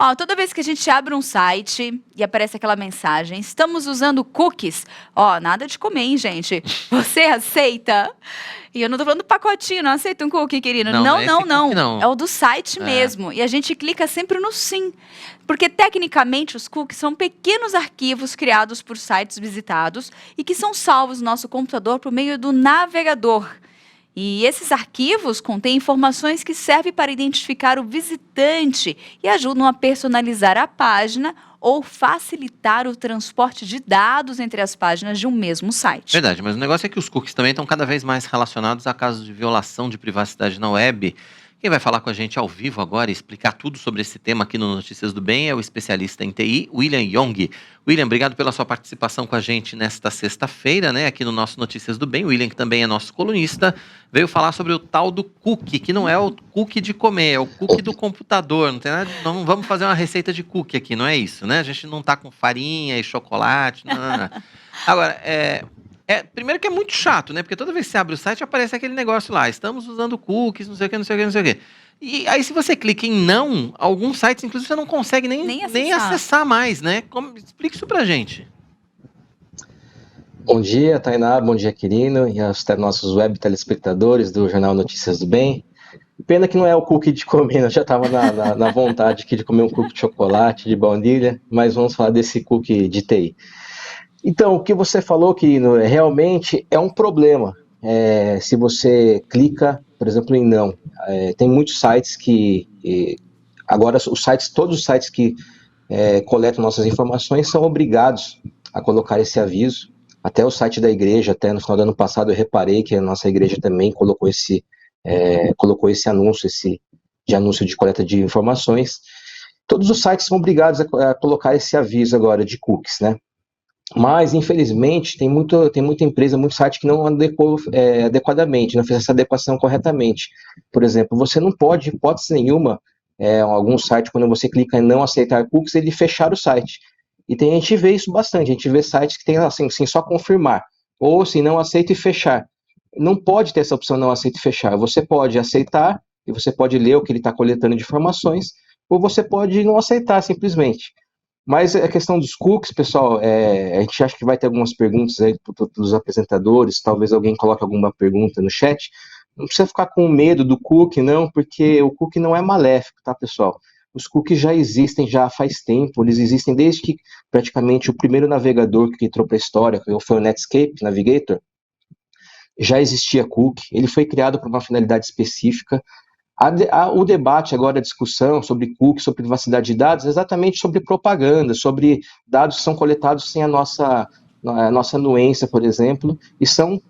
Ó, toda vez que a gente abre um site e aparece aquela mensagem, estamos usando cookies. Ó, nada de comer, hein, gente? Você aceita? E eu não tô falando do pacotinho, não aceita um cookie, querido. Não, não Não, é esse não, cookie, não. não. É o do site É. mesmo. E a gente clica sempre no sim. Porque, tecnicamente, os cookies são pequenos arquivos criados por sites visitados e que são salvos no nosso computador por meio do navegador. E esses arquivos contêm informações que servem para identificar o visitante e ajudam a personalizar a página ou facilitar o transporte de dados entre as páginas de um mesmo site. Verdade, mas o negócio é que os cookies também estão cada vez mais relacionados a casos de violação de privacidade na web. Quem vai falar com a gente ao vivo agora e explicar tudo sobre esse tema aqui no Notícias do Bem é o especialista em TI, William Yong. William, obrigado pela sua participação com a gente nesta sexta-feira, né, aqui no nosso Notícias do Bem. O William, que também é nosso colunista, veio falar sobre o tal do cookie, que não é o cookie de comer, é o cookie do computador. Não tem nada, não vamos fazer uma receita de cookie aqui, não é isso, né? A gente não tá com farinha e chocolate, não. Agora, primeiro que é muito chato, né? Porque toda vez que você abre o site, aparece aquele negócio lá. Estamos usando cookies, não sei o que, não sei o que, não sei o que. E aí, se você clica em não, alguns sites, inclusive, você não consegue nem acessar mais, né? Explica isso pra gente. Bom dia, Tainá. Bom dia, Quirino. E aos nossos web telespectadores do Jornal Notícias do Bem. Pena que não é o cookie de comer, eu já estava na vontade aqui de comer um cookie de chocolate, de baunilha, mas vamos falar desse cookie de TI. Então, o que você falou que realmente é um problema. Se você clica, por exemplo, em não. Tem muitos sites que... Agora, todos os sites que coletam nossas informações são obrigados a colocar esse aviso. Até o site da igreja, até no final do ano passado, eu reparei que a nossa igreja também colocou esse anúncio, de anúncio de coleta de informações. Todos os sites são obrigados a colocar esse aviso agora de cookies, né? Mas, infelizmente, tem muita empresa, muito site que não adequou adequadamente, não fez essa adequação corretamente. Por exemplo, você não pode, hipótese nenhuma, algum site, quando você clica em não aceitar cookies, ele fechar o site. E a gente vê isso bastante, a gente vê sites que tem assim, só confirmar, ou se não aceita e fechar. Não pode ter essa opção não aceita e fechar. Você pode aceitar, e você pode ler o que ele está coletando de informações, ou você pode não aceitar simplesmente. Mas a questão dos cookies, pessoal, a gente acha que vai ter algumas perguntas aí dos apresentadores, talvez alguém coloque alguma pergunta no chat. Não precisa ficar com medo do cookie, não, porque o cookie não é maléfico, tá, pessoal? Os cookies já existem já faz tempo, eles existem desde que praticamente o primeiro navegador que entrou para a história, que foi o Netscape Navigator, já existia cookie, ele foi criado para uma finalidade específica. O debate agora, a discussão sobre cookies, sobre privacidade de dados, é exatamente sobre propaganda, sobre dados que são coletados sem a nossa anuência, por exemplo, e são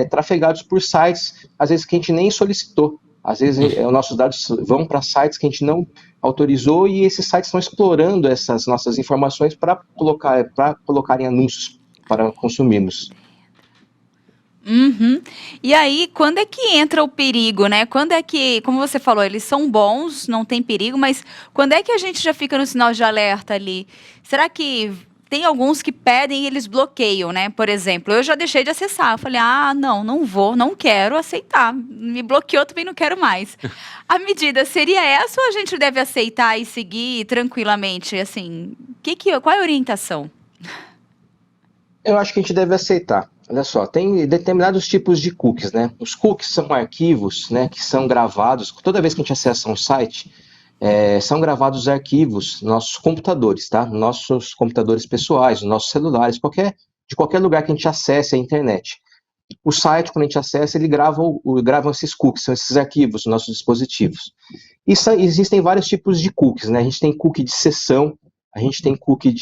trafegados por sites, às vezes que a gente nem solicitou. Às vezes os nossos dados vão para sites que a gente não autorizou e esses sites estão explorando essas nossas informações para colocarem anúncios para consumirmos. Uhum. E aí, quando é que entra o perigo, né? Quando é que, como você falou, eles são bons, não tem perigo, mas quando é que a gente já fica no sinal de alerta ali? Será que tem alguns que pedem e eles bloqueiam, né? Por exemplo, eu já deixei de acessar. Eu falei, não vou, não quero aceitar. Me bloqueou, também não quero mais. A medida seria essa ou a gente deve aceitar e seguir tranquilamente? Assim, qual é a orientação? Eu acho que a gente deve aceitar. Olha só, tem determinados tipos de cookies, né? Os cookies são arquivos, né, que são gravados. Toda vez que a gente acessa um site, são gravados arquivos nos nossos computadores, tá? Nossos computadores pessoais, nos nossos celulares, de qualquer lugar que a gente acesse a internet. O site, quando a gente acessa, ele grava esses cookies, são esses arquivos nos nossos dispositivos. E existem vários tipos de cookies, né? A gente tem cookie de sessão, a gente tem cookie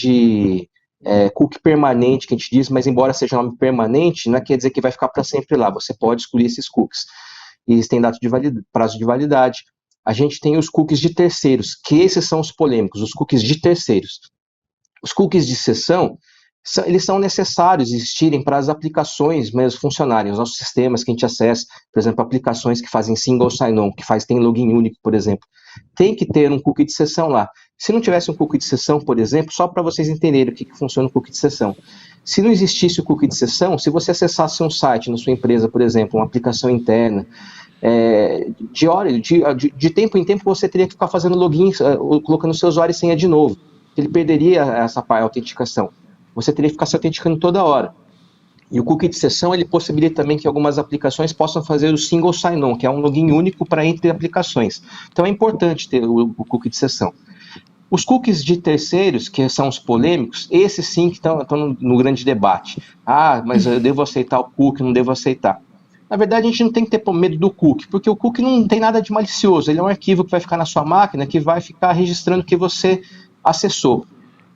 permanente, que a gente diz, mas embora seja um nome permanente, não quer dizer que vai ficar para sempre lá, você pode escolher esses cookies. E eles têm prazo de validade. A gente tem os cookies de terceiros, que esses são os polêmicos, os cookies de terceiros. Os cookies de sessão, eles são necessários existirem para as aplicações mesmo funcionarem, os nossos sistemas que a gente acessa, por exemplo, aplicações que fazem single sign-on, tem login único, por exemplo. Tem que ter um cookie de sessão lá. Se não tivesse um cookie de sessão, por exemplo, só para vocês entenderem o que funciona o cookie de sessão. Se não existisse o cookie de sessão, se você acessasse um site na sua empresa, por exemplo, uma aplicação interna, de tempo em tempo você teria que ficar fazendo login, colocando seu usuário e senha de novo. Ele perderia essa autenticação. Você teria que ficar se autenticando toda hora. E o cookie de sessão, ele possibilita também que algumas aplicações possam fazer o single sign-on, que é um login único para entre aplicações. Então é importante ter o cookie de sessão. Os cookies de terceiros, que são os polêmicos, esses sim que estão no grande debate. Mas eu devo aceitar o cookie, não devo aceitar. Na verdade, a gente não tem que ter medo do cookie, porque o cookie não tem nada de malicioso. Ele é um arquivo que vai ficar na sua máquina, que vai ficar registrando que você acessou.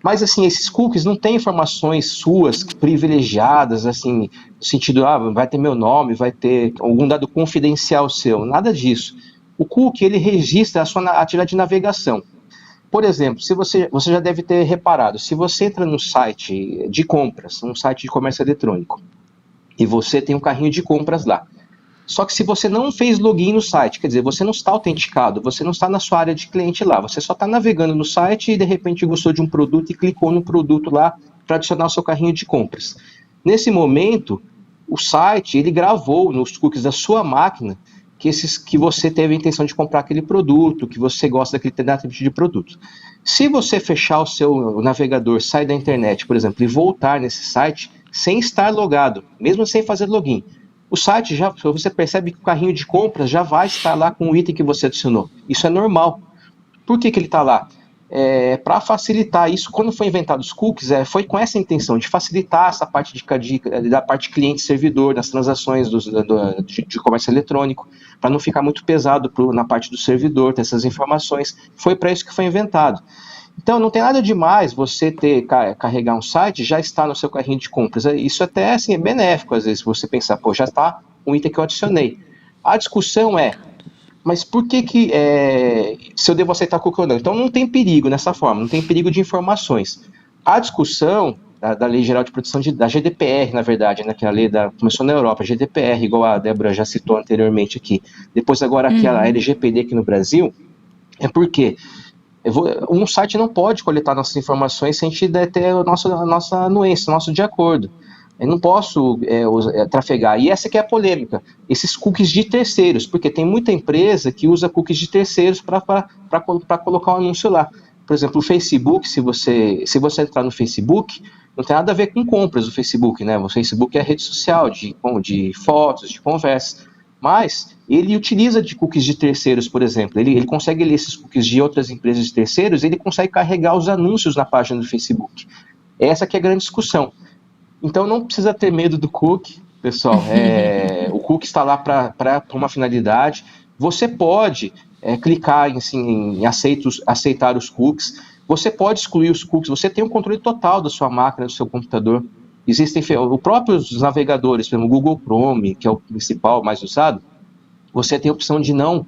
Mas, assim, esses cookies não têm informações suas privilegiadas, assim, no sentido, vai ter meu nome, vai ter algum dado confidencial seu, nada disso. O cookie, ele registra a sua atividade de navegação. Por exemplo, se você já deve ter reparado, se você entra num site de compras, um site de comércio eletrônico, e você tem um carrinho de compras lá, só que se você não fez login no site, quer dizer, você não está autenticado, você não está na sua área de cliente lá, você só está navegando no site e de repente gostou de um produto e clicou no produto lá para adicionar o seu carrinho de compras. Nesse momento, o site, ele gravou nos cookies da sua máquina que você teve a intenção de comprar aquele produto, que você gosta daquele tipo de produto. Se você fechar o seu navegador, sair da internet, por exemplo, e voltar nesse site sem estar logado, mesmo sem fazer login, o site você percebe que o carrinho de compras já vai estar lá com o item que você adicionou. Isso é normal. Por que ele está lá? Para facilitar isso, quando foi inventado os cookies, foi com essa intenção de facilitar essa parte da parte cliente-servidor, das transações de comércio eletrônico, para não ficar muito pesado na parte do servidor, ter essas informações. Foi para isso que foi inventado. Então, não tem nada demais você carregar um site, já está no seu carrinho de compras. Isso até assim, é benéfico, às vezes, você pensar, já está um item que eu adicionei. A discussão mas por que se eu devo aceitar cookie ou não? Então, não tem perigo nessa forma, não tem perigo de informações. A discussão da Lei Geral de Proteção da GDPR, na verdade, né, que é a lei começou na Europa, GDPR, igual a Débora já citou anteriormente aqui. Depois, agora, aqui a LGPD aqui no Brasil, é porque um site não pode coletar nossas informações sem a gente ter a nossa anuência, nosso de acordo. Eu não posso trafegar. E essa que é a polêmica. Esses cookies de terceiros, porque tem muita empresa que usa cookies de terceiros para colocar um anúncio lá. Por exemplo, o Facebook, se você entrar no Facebook, não tem nada a ver com compras do Facebook, né? O Facebook é a rede social de fotos, de conversa. Mas ele utiliza de cookies de terceiros, por exemplo. Ele consegue ler esses cookies de outras empresas de terceiros, ele consegue carregar os anúncios na página do Facebook. Essa que é a grande discussão. Então não precisa ter medo do cookie, pessoal. O cookie está lá para uma finalidade. Você pode clicar em aceitar os cookies. Você pode excluir os cookies. Você tem um controle total da sua máquina, do seu computador. Existem os próprios navegadores, por exemplo, o Google Chrome, que é o principal, mais usado. Você tem a opção de não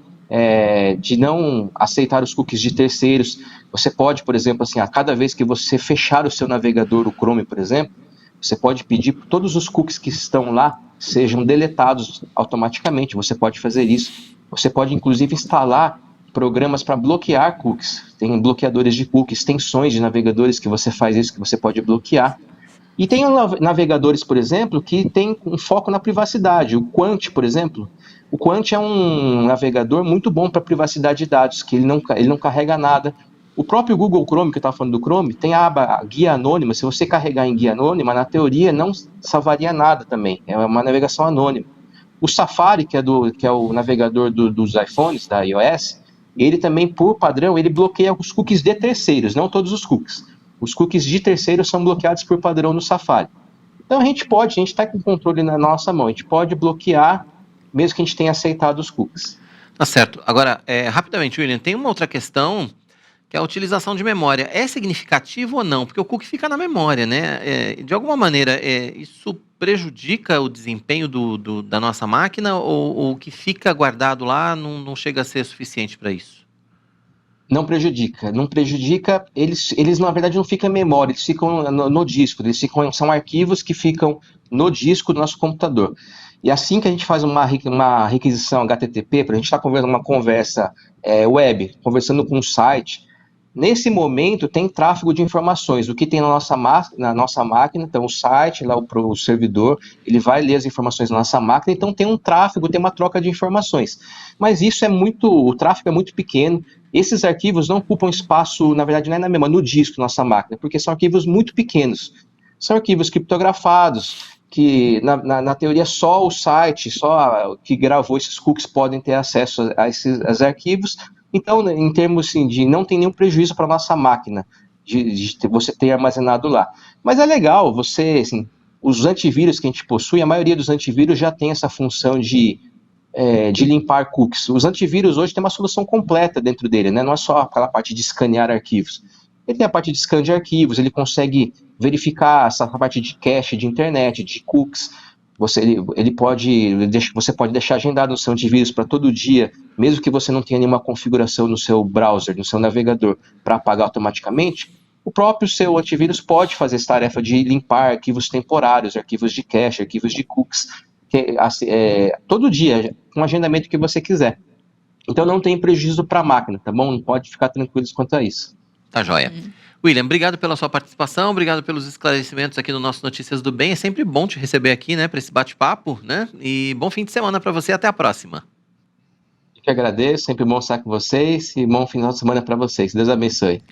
aceitar os cookies de terceiros. Você pode, por exemplo, a cada vez que você fechar o seu navegador, o Chrome, por exemplo, você pode pedir que todos os cookies que estão lá sejam deletados automaticamente. Você pode fazer isso. Você pode, inclusive, instalar programas para bloquear cookies. Tem bloqueadores de cookies, extensões de navegadores que você faz isso, que você pode bloquear. E tem navegadores, por exemplo, que tem um foco na privacidade. O Quant, por exemplo. O Quant é um navegador muito bom para privacidade de dados, que ele não carrega nada. O próprio Google Chrome, que eu estava falando do Chrome, tem a aba guia anônima. Se você carregar em guia anônima, na teoria não salvaria nada também. É uma navegação anônima. O Safari, que é o navegador dos iPhones, da iOS, ele também, por padrão, ele bloqueia os cookies de terceiros, não todos os cookies. Os cookies de terceiros são bloqueados por padrão no Safari. Então a gente está com o controle na nossa mão, a gente pode bloquear, mesmo que a gente tenha aceitado os cookies. Tá certo. Agora, rapidamente, William, tem uma outra questão, que é a utilização de memória. É significativo ou não? Porque o cookie fica na memória, né? De alguma maneira, isso prejudica o desempenho da nossa máquina ou o que fica guardado lá não chega a ser suficiente para isso? Não prejudica. Eles na verdade não ficam em memória, eles ficam no disco, são arquivos que ficam no disco do nosso computador. E assim que a gente faz uma requisição HTTP, para a gente estar conversando uma conversa web, conversando com um site, Nesse momento, tem tráfego de informações, o que tem na nossa máquina, então o site, lá o servidor, ele vai ler as informações na nossa máquina, então tem um tráfego, tem uma troca de informações. Mas o tráfego é muito pequeno, esses arquivos não ocupam espaço, na verdade, não é na mesma, no disco da nossa máquina, porque são arquivos muito pequenos. São arquivos criptografados, que na teoria só o site, só que gravou esses cookies podem ter acesso a esses arquivos. Então, em termos assim, de não tem nenhum prejuízo para a nossa máquina, de você ter armazenado lá. Mas é legal, assim, os antivírus que a gente possui, a maioria dos antivírus já tem essa função de limpar cookies. Os antivírus hoje tem uma solução completa dentro dele, né? Não é só aquela parte de escanear arquivos. Ele tem a parte de scan de arquivos, ele consegue verificar essa parte de cache de internet, de cookies. Você pode deixar agendado no seu antivírus para todo dia, mesmo que você não tenha nenhuma configuração no seu browser, no seu navegador, para apagar automaticamente. O próprio seu antivírus pode fazer essa tarefa de limpar arquivos temporários, arquivos de cache, arquivos de cookies, todo dia, com o agendamento que você quiser. Então não tem prejuízo para a máquina, tá bom? Não pode ficar tranquilos quanto a isso. Tá joia. William, obrigado pela sua participação, obrigado pelos esclarecimentos aqui no nosso Notícias do Bem. É sempre bom te receber aqui, né, para esse bate-papo, né? E bom fim de semana para você, até a próxima. Eu que agradeço, sempre bom estar com vocês e bom final de semana para vocês. Deus abençoe.